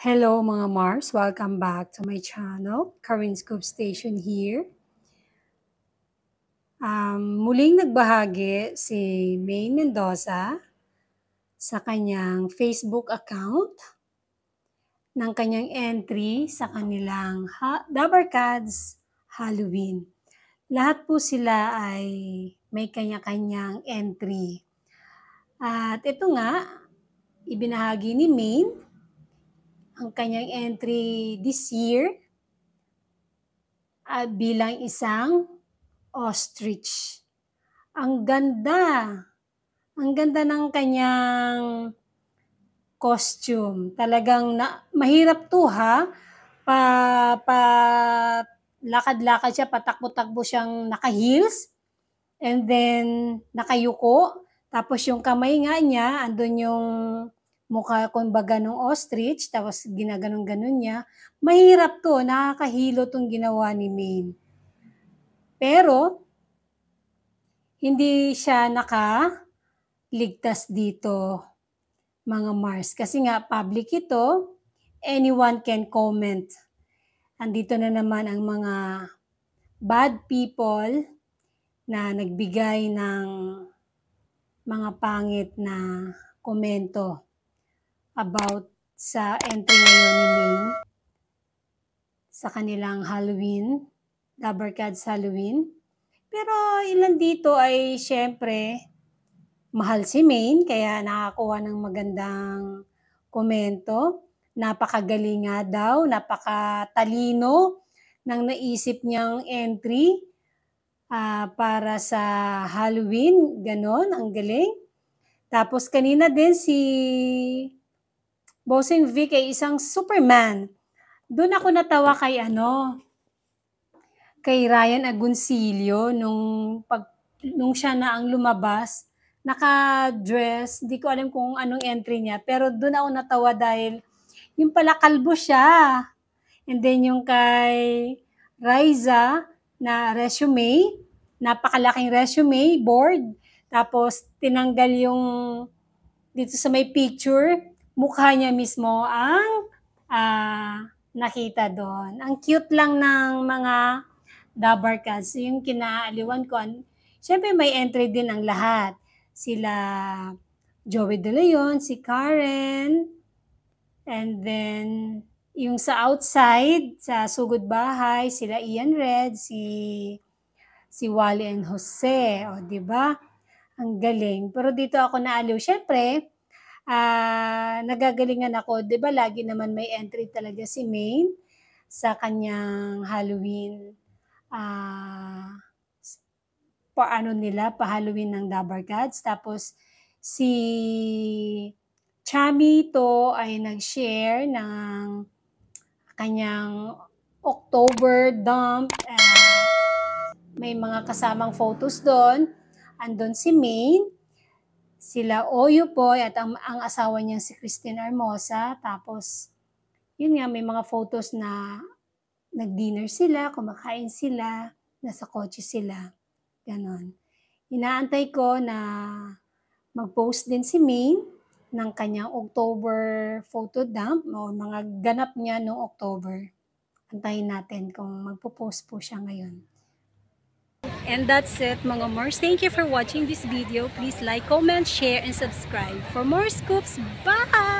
Hello mga Mars, welcome back to my channel, Karin Scoop Station here. Muling nagbahagi si Maine Mendoza sa kanyang Facebook account ng kanyang entry sa kanilang Dabarkads Halloween. Lahat po sila ay may kanya-kanyang entry. At ito nga, ibinahagi ni Maine ang kanyang entry this year bilang isang ostrich. Ang ganda ng kanyang costume. Talagang mahirap to ha. Lakad-lakad siya, patakbo-takbo siyang naka-heels. And then, nakayuko. Tapos yung kamay nga niya, andun yung mukha kumbaga ng ostrich, tapos ginaganon-ganon niya. Mahirap to, nakakahilo tong ginawa ni Maine. Pero, hindi siya nakaligtas dito, mga Mars. Kasi nga, public ito, anyone can comment. Andito na naman ang mga bad people na nagbigay ng mga pangit na komento about sa entry ngayon ni Maine sa kanilang Halloween, Dabarkads Halloween. Pero ilan dito ay syempre mahal si Maine kaya nakakuha ng magandang komento. Napakagaling nga daw, napakatalino ng naisip niyang entry para sa Halloween. Ganon, ang galing. Tapos kanina din si Bossing Vic ay isang Superman. Doon ako natawa kay kay Ryan Agoncillo nung siya na ang lumabas, naka-dress, hindi ko alam kung anong entry niya, pero doon ako natawa dahil yung pala kalbo siya. And then yung kay Riza na resume, napakalaking resume board, tapos tinanggal yung dito sa may picture, mukha niya mismo ang nakita doon. Ang cute lang ng mga Dabarkads. Yung kinaaliwan ko, syempre may entry din ang lahat. Sila Joey De Leon, si Karen, and then yung sa outside, sa Sugod Bahay, sila Ian Red, si Wally and Jose. O, diba? Ang galing. Pero dito ako naaliw. Syempre, nagagalingan ako. Diba lagi naman may entry talaga si Maine sa kanyang Halloween. Pa-Halloween ng Dabarkads. Tapos, si Chami to ay nag-share ng kanyang October dump. May mga kasamang photos doon. Andun si Maine, sila Oyo po, at ang asawa niya si Christine Hermosa. Tapos, yun nga, may mga photos na nag-dinner sila, kumakain sila, nasa kotse sila. Ganon. Inaantay ko na mag-post din si Maine ng kanyang October photo dump o mga ganap niya noong October. Antayin natin kung magpo-post po siya ngayon. And that's it mga Mars. Thank you for watching this video. Please like, comment, share, and subscribe for more scoops. Bye!